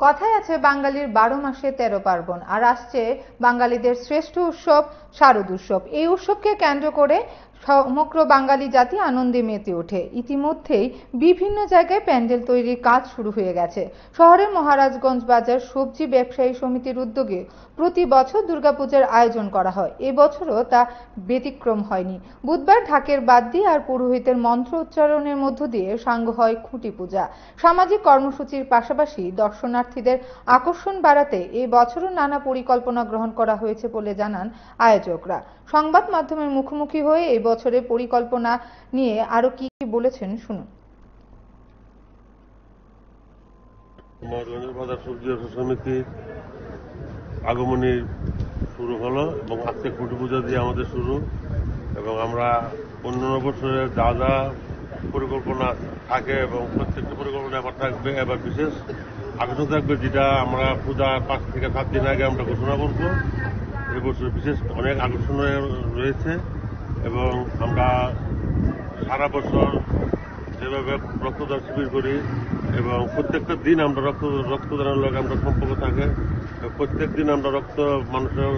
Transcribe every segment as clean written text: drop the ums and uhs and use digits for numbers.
কথায় আছে বাঙালির 12 মাসে 13 পার্বণ, আর আসছে বাঙালিদের শ্রেষ্ঠ উৎসব শারদ উৎসব। এই উৎসবকে কেন্দ্র করে সমগ্র বাঙালি জাতি আনন্দে মেতে ওঠে। ইতিমধ্যেই বিভিন্ন জায়গায় প্যান্ডেল তৈরির কাজ শুরু হয়ে গেছে। শহরের মহারাজগঞ্জ বাজার সবজি ব্যবসায়ী সমিতির উদ্যোগে প্রতি বছর দুর্গাপূজার আয়োজন করা হয়। এবছরও তা ব্যতিক্রম হয়নি। বুধবার ঢাকের বাদ্যি আর পুরোহিতের মন্ত্র উচ্চারণের মধ্য দিয়ে সাঙ্গ হয় খুঁটি পূজা। সামাজিক কর্মসূচির পাশাপাশি দর্শনার্থীদের আকর্ষণ বাড়াতে এই বছরও নানা পরিকল্পনা গ্রহণ করা হয়েছে বলে জানান আয়োজকরা। সংবাদ মাধ্যমের মুখোমুখি হয়ে এই বছরের পরিকল্পনা নিয়ে আরো কি বলেছেন শুনুন। মহারাজগঞ্জ বাজার সবজি সমিতির আগমনী শুরু হলো এবং আজকে খুঁটি পূজা দিয়ে আমাদের শুরু, এবং আমরা অন্যান্য বছরে যা যা পরিকল্পনা থাকে এবং প্রত্যেকটা পরিকল্পনা এবার থাকবে, এবার বিশেষ আকর্ষণ থাকবে যেটা আমরা পূজার 5 থেকে 7 দিন আগে আমরা ঘোষণা করব। এবছর বিশেষ অনেক আকর্ষণ রয়েছে এবং আমরা সারা বছর যেভাবে রক্তদান শিবির করি এবং প্রত্যেকটা দিন আমরা রক্তদানের লোক আমরা সম্পর্ক থাকে, প্রত্যেক দিন আমরা মানুষের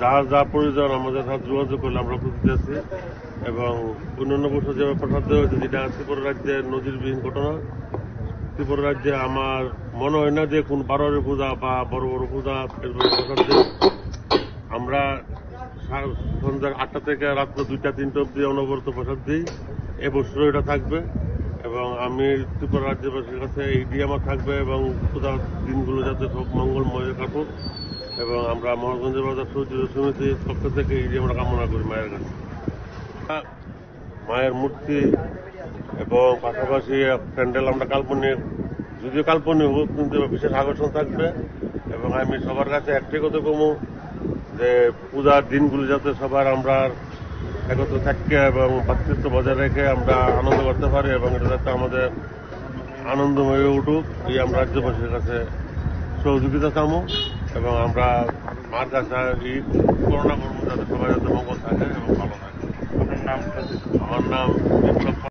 যা যা প্রয়োজন আমাদের সাথে যোগাযোগ করলে আমরা রক্ত দিতেছি। এবং অন্যান্য বছর যেভাবে প্রসাদ দেওয়া হয়েছে যেটা ত্রিপুরা রাজ্যের নজিরবিহীন ঘটনা। ত্রিপুরা রাজ্যে আমার মনে হয় না যে কোন বারোয়ারি পূজা বা বড় বড় পূজা প্রসাদ দেয়। আমরা সন্ধ্যা 8টা থেকে রাত্র 2টা-3টা অব্দি অনবরত প্রসাদ দিই। এবছরও এটা থাকবে এবং আমি ত্রিপুরা রাজ্যবাসীর কাছে এই দিয়ে আমার থাকবে এবং পূজার দিনগুলো যাতে সব মঙ্গলময় কাটুক, এবং আমরা মহারাজগঞ্জ বাজার সবজি সমিতির পক্ষ থেকে এই দিয়ে আমরা কামনা করি মায়ের কাছে। মায়ের মূর্তি এবং পাশাপাশি প্যান্ডেল আমরা কাল্পনিক, যদিও কাল্পনিক হোক কিন্তু বিশেষ আকর্ষণ থাকবে। এবং আমি সবার কাছে একটাই কথা কমু যে পূজার দিনগুলো যাতে সবার আমরা একত্র থাকি এবং ভাতৃত্ব বজায় রেখে আমরা আনন্দ করতে পারি এবং এটা যাতে আমাদের আনন্দময় উঠুক, এই আমরা রাজ্যবাসীর কাছে সহযোগিতা চামু এবং আমরা মার কাছে এই করোনা করবো যাতে সবাই যাতে মঙ্গল থাকে এবং ভালো থাকে। আমার নাম বিপ্লব।